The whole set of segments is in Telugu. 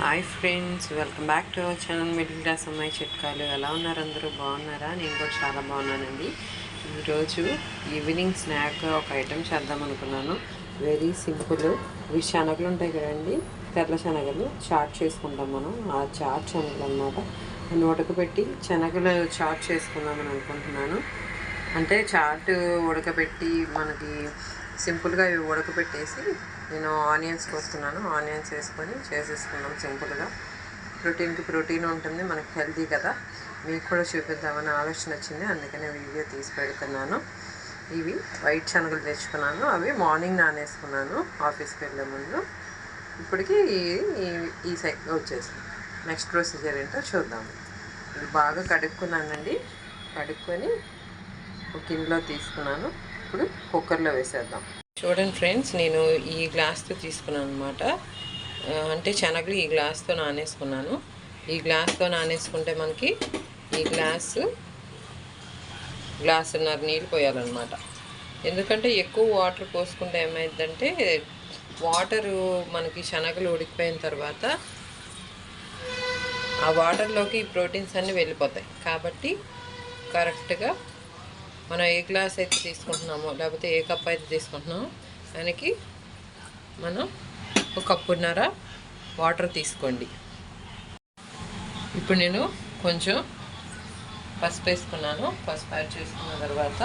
Hi friends, welcome back to our channel middle class అమ్మాయి చిట్కాలు. ఎలా ఉన్నారు? అందరూ బాగున్నారా? నేను కూడా చాలా బాగున్నానండి. ఈరోజు ఈవినింగ్ స్నాక్గా ఒక ఐటెం చేద్దాం అనుకున్నాను. Very simple. ఇవి శనగలు ఉంటాయి కదండి, తెల్ల శనగలు చాట్ చేసుకుంటాం మనం. ఆ చాట్ శనగలు అనమాట. ఉడకబెట్టి శనగలు చాట్ చేసుకుందామని అనుకుంటున్నాను. అంటే చాట్ ఉడకబెట్టి మనకి సింపుల్గా ఇవి ఉడకబెట్టేసి నేను ఆనియన్స్ కోస్తున్నాను. ఆనియన్స్ వేసుకొని చేసేసుకున్నాం సింపుల్గా. ప్రోటీన్కి ప్రోటీన్ ఉంటుంది, మనకి హెల్తీ కదా. మీకు కూడా చూపిద్దామని ఆలోచన వచ్చింది, అందుకనే వీడియో తీసి పెడుతున్నాను. ఇవి వైట్ శనగలు తెచ్చుకున్నాను. అవి మార్నింగ్ నానేసుకున్నాను ఆఫీస్కి వెళ్ళే ముందు. ఇప్పటికి ఈ సైడ్ వచ్చేసింది. నెక్స్ట్ ప్రొసీజర్ ఏంటో చూద్దాము. ఇది బాగా కడుక్కున్నానండి. కడుక్కొని ఒక గిన్నెలో తీసుకున్నాను. ఇప్పుడు కుక్కర్లో వేసేద్దాం. చూడండి ఫ్రెండ్స్, నేను ఈ గ్లాస్తో తీసుకున్నాను అనమాట. అంటే శనగలు ఈ గ్లాస్తో నానేసుకున్నాను. ఈ గ్లాస్తో నానేసుకుంటే మనకి ఈ గ్లాసున్నర నీళ్ళు పోయాలన్నమాట. ఎందుకంటే ఎక్కువ వాటర్ పోసుకుంటే ఏమైందంటే వాటరు మనకి శనగలు ఉడికిపోయిన తర్వాత ఆ వాటర్లోకి ఈ ప్రోటీన్స్ అన్నీ వెళ్ళిపోతాయి. కాబట్టి కరెక్ట్గా మనం ఏ గ్లాస్ అయితే తీసుకుంటున్నామో, లేకపోతే ఏ కప్ అయితే తీసుకుంటున్నామో దానికి మనం ఒక కప్పున్నర వాటర్ తీసుకోండి. ఇప్పుడు నేను కొంచెం పసుపు వేసుకున్నాను. పసుపు యాడ్ చేసుకున్న తర్వాత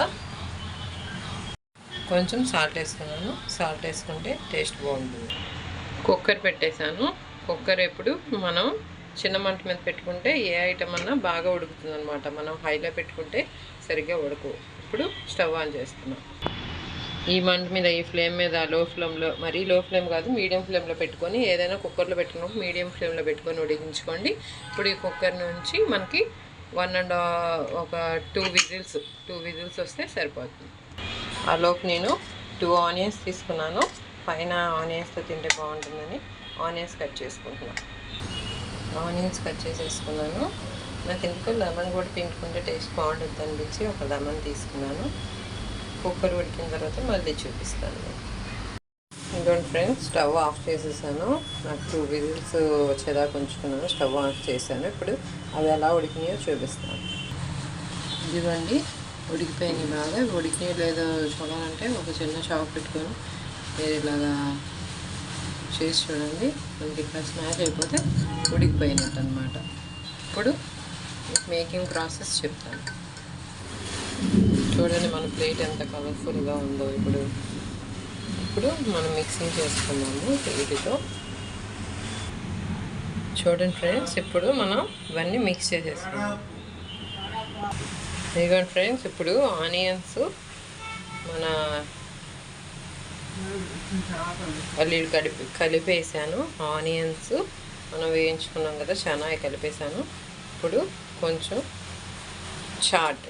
కొంచెం సాల్ట్ వేసుకున్నాను. సాల్ట్ వేసుకుంటే టేస్ట్ బాగుంటుంది. కుక్కర్ పెట్టేశాను. కుక్కర్ ఎప్పుడు మనం చిన్న మంట మీద పెట్టుకుంటే ఏ ఐటమ్ అన్నా బాగా ఉడుకుతుంది అనమాట. మనం హైలో పెట్టుకుంటే సరిగ్గా ఉడకవు. ఇప్పుడు స్టవ్ ఆన్ చేస్తున్నాం. ఈ మంట మీద, ఈ ఫ్లేమ్ మీద, లో ఫ్లేమ్లో, మరీ లో ఫ్లేమ్ కాదు, మీడియం ఫ్లేమ్లో పెట్టుకొని, ఏదైనా కుక్కర్లో పెట్టుకున్నప్పుడు మీడియం ఫ్లేమ్లో పెట్టుకొని ఉడికించుకోండి. ఇప్పుడు ఈ కుక్కర్ నుంచి మనకి ఒక 2 విజిల్స్ వస్తే సరిపోతుంది. ఆలోపు నేను 2 ఆనియన్స్ తీసుకున్నాను. పైన ఆనియన్స్తో తింటే బాగుంటుందని ఆనియన్స్ కట్ చేసుకుంటున్నాను. ఆనియన్స్ కట్ చేసేసుకున్నాను. నాకు ఎందుకో లెమన్ కూడా పిండుకుంటే టేస్ట్ బాగుంటుంది అనిపించి ఒక లెమన్ తీసుకున్నాను. కుక్కర్ ఉడికిన తర్వాత మళ్ళీ చూపిస్తాను. ఇంకోటి ఫ్రెండ్స్, స్టవ్ ఆఫ్ చేసేసాను. నాకు 2 విజిల్స్ వచ్చేదాకా ఉంచుకున్నాను. స్టవ్ ఆఫ్ చేశాను. ఇప్పుడు అవి ఎలా ఉడికినాయో చూపిస్తాను. ఇదిగోండి, ఉడికిపోయినాయి బాగా. ఉడికినాయో లేదో చూడాలంటే ఒక చిన్న చాకు పెట్టుకొని ఇలాగా చేసి చూడండి. మనకి ఇట్లా స్మాష్ అయిపోతే ఉడికిపోయినట్టు అనమాట. ఇప్పుడు మేకింగ్ ప్రాసెస్ చెప్తాను. చూడండి మన ప్లేట్ ఎంత కలర్ఫుల్గా ఉందో. ఇప్పుడు మనం మిక్సింగ్ చేసుకున్నాము వీటితో. చూడండి ఫ్రెండ్స్, ఇప్పుడు మనం ఇవన్నీ మిక్స్ చేసేసుకున్నాం. ఇదిగోండి ఫ్రెండ్స్, ఇప్పుడు ఆనియన్స్ మన అల్లీలు కలిపేసాను. ఆనియన్స్ మనం వేయించుకున్నాం కదా, చాలా కలిపేసాను. ఇప్పుడు కొంచెం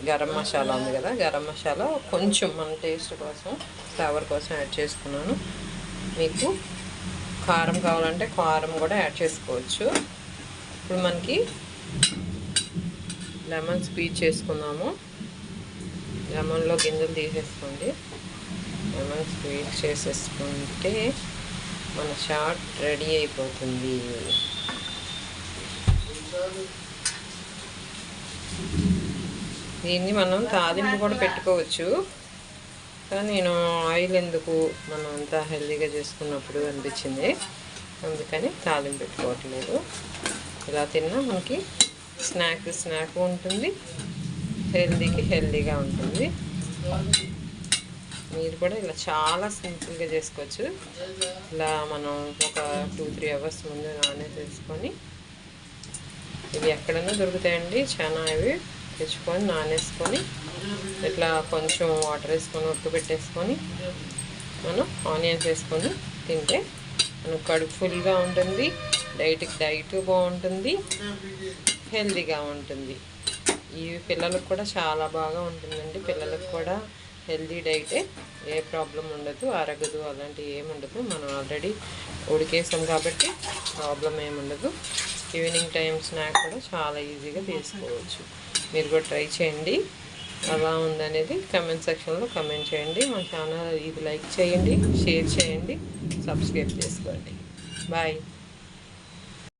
గరం మసాలా ఉంది కదా, గరం మసాలా కొంచెం మన టేస్ట్ కోసం, ఫ్లేవర్ కోసం యాడ్ చేసుకున్నాను. మీకు కారం కావాలంటే కారం కూడా యాడ్ చేసుకోవచ్చు. ఇప్పుడు మనకి లెమన్ స్క్వీజ్ చేసుకుందాము. లెమన్లో గింజలు తీసేసుకోండి. లెమన్ స్క్వీజ్ చేసేసుకుంటే మన చాట్ రెడీ అయిపోతుంది. దీన్ని మనం తాలింపు కూడా పెట్టుకోవచ్చు, కానీ నేను ఆయిల్ ఎందుకు మనం అంతా హెల్తీగా చేసుకున్నప్పుడు అనిపించింది, అందుకని తాలింపు పెట్టుకోవట్లేదు. ఇలా తిన్నా మనకి స్నాక్ ఉంటుంది, హెల్తీగా ఉంటుంది. మీరు కూడా ఇలా చాలా సింపుల్గా చేసుకోవచ్చు. ఇలా మనం ఒక 2-3 అవర్స్ ముందు నానేసేసుకొని, ఇవి ఎక్కడైనా దొరుకుతాయండి చాలా, ఇవి తెచ్చుకొని నానేసుకొని ఇట్లా కొంచెం వాటర్ వేసుకొని ఉడకబెట్టేసుకొని మనం ఆనియన్స్ వేసుకొని తింటే మనకు కడుపు ఫుల్గా ఉంటుంది, డైట్ బాగుంటుంది, హెల్తీగా ఉంటుంది. ఇవి పిల్లలకు కూడా చాలా బాగా ఉంటుందండి. పిల్లలకు కూడా హెల్తీ డైటే, ఏ ప్రాబ్లం ఉండదు, అరగదు, అలాంటివి ఏముండదు. మనం ఆల్రెడీ ఉడికేసాం కాబట్టి ప్రాబ్లం ఏముండదు. ఈవినింగ్ టైం స్నాక్ కూడా చాలా ఈజీగా తీసుకోవచ్చు. మీరు కూడా ట్రై చేయండి. ఎలా ఉందనేది కమెంట్ సెక్షన్లో కమెంట్ చేయండి. మా ఛానల్ ఇది లైక్ చేయండి, షేర్ చేయండి, సబ్స్క్రైబ్ చేసుకోండి. బాయ్.